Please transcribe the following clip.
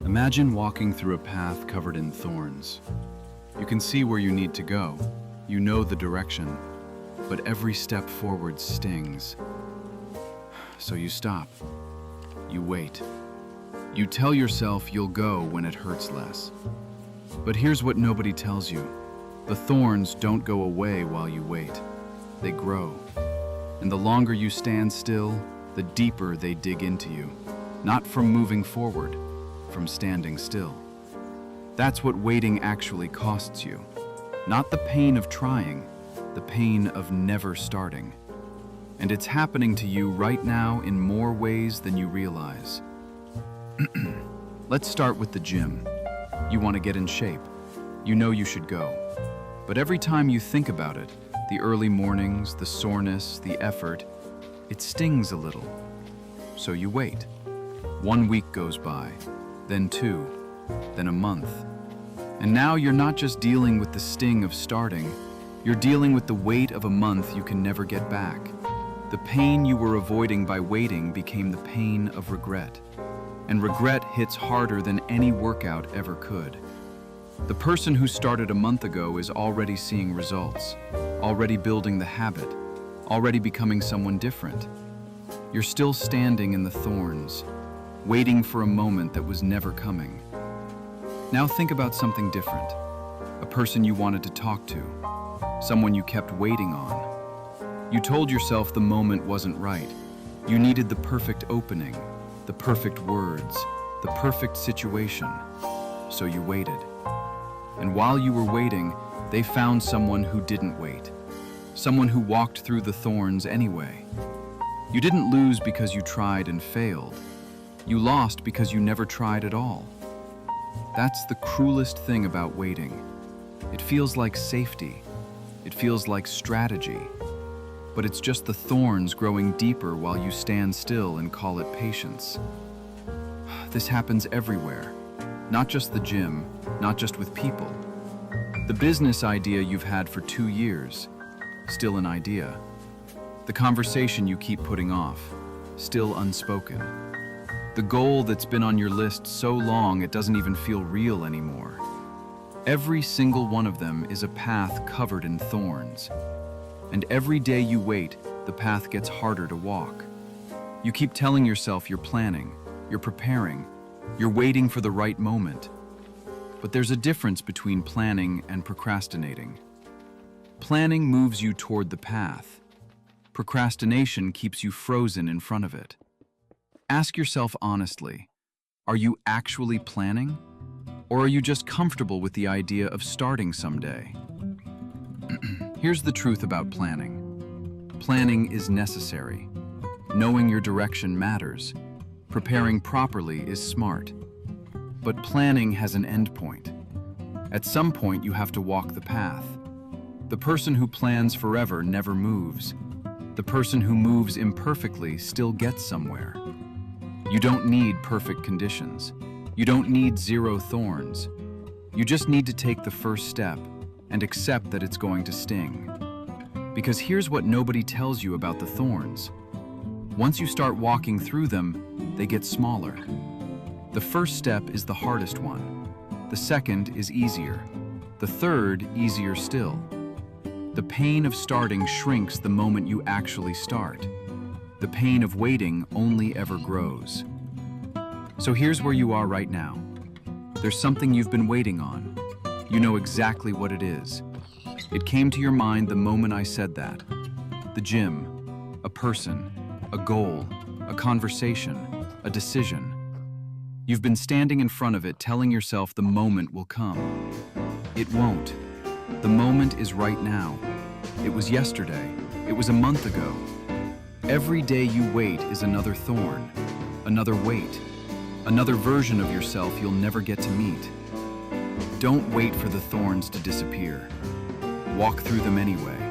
Imagine walking through a path covered in thorns. You can see where you need to go. You know the direction, but every step forward stings. So you stop. You wait. You tell yourself you'll go when it hurts less. But here's what nobody tells you. The thorns don't go away while you wait. They grow. And the longer you stand still, the deeper they dig into you. Not from moving forward, from standing still. That's what waiting actually costs you. Not the pain of trying, the pain of never starting. And it's happening to you right now in more ways than you realize. Let's start with the gym. You want to get in shape. You know you should go. But every time you think about it, the early mornings, the soreness, the effort, it stings a little. So you wait. 1 week goes by, then 2, then a month. And now you're not just dealing with the sting of starting, you're dealing with the weight of a month you can never get back. The pain you were avoiding by waiting became the pain of regret. And regret hits harder than any workout ever could. The person who started a month ago is already seeing results, already building the habit, already becoming someone different. You're still standing in the thorns, waiting for a moment that was never coming. Now think about something different. A person you wanted to talk to, someone you kept waiting on. You told yourself the moment wasn't right. You needed the perfect opening, the perfect words, the perfect situation. So you waited. And while you were waiting, they found someone who didn't wait. Someone who walked through the thorns anyway. You didn't lose because you tried and failed. You lost because you never tried at all. That's the cruelest thing about waiting. It feels like safety. It feels like strategy. But it's just the thorns growing deeper while you stand still and call it patience. This happens everywhere. Not just the gym, not just with people. The business idea you've had for 2 years, still an idea. The conversation you keep putting off, still unspoken. The goal that's been on your list so long it doesn't even feel real anymore. Every single one of them is a path covered in thorns. And every day you wait, the path gets harder to walk. You keep telling yourself you're planning, you're preparing, you're waiting for the right moment. But there's a difference between planning and procrastinating. Planning moves you toward the path. Procrastination keeps you frozen in front of it. Ask yourself honestly, are you actually planning? Or are you just comfortable with the idea of starting someday? Here's the truth about planning. Planning is necessary. Knowing your direction matters. Preparing properly is smart. But planning has an endpoint. At some point, you have to walk the path. The person who plans forever never moves. The person who moves imperfectly still gets somewhere. You don't need perfect conditions. You don't need 0 thorns. You just need to take the first step and accept that it's going to sting. Because here's what nobody tells you about the thorns. Once you start walking through them, they get smaller. The first step is the hardest one. The second is easier. The third, easier still. The pain of starting shrinks the moment you actually start. The pain of waiting only ever grows. So here's where you are right now. There's something you've been waiting on. You know exactly what it is. It came to your mind the moment I said that. The gym, a person, a goal, a conversation, a decision. You've been standing in front of it telling yourself the moment will come. It won't. The moment is right now. It was yesterday. It was a month ago. Every day you wait is another thorn, another weight, another version of yourself you'll never get to meet. Don't wait for the thorns to disappear. Walk through them anyway.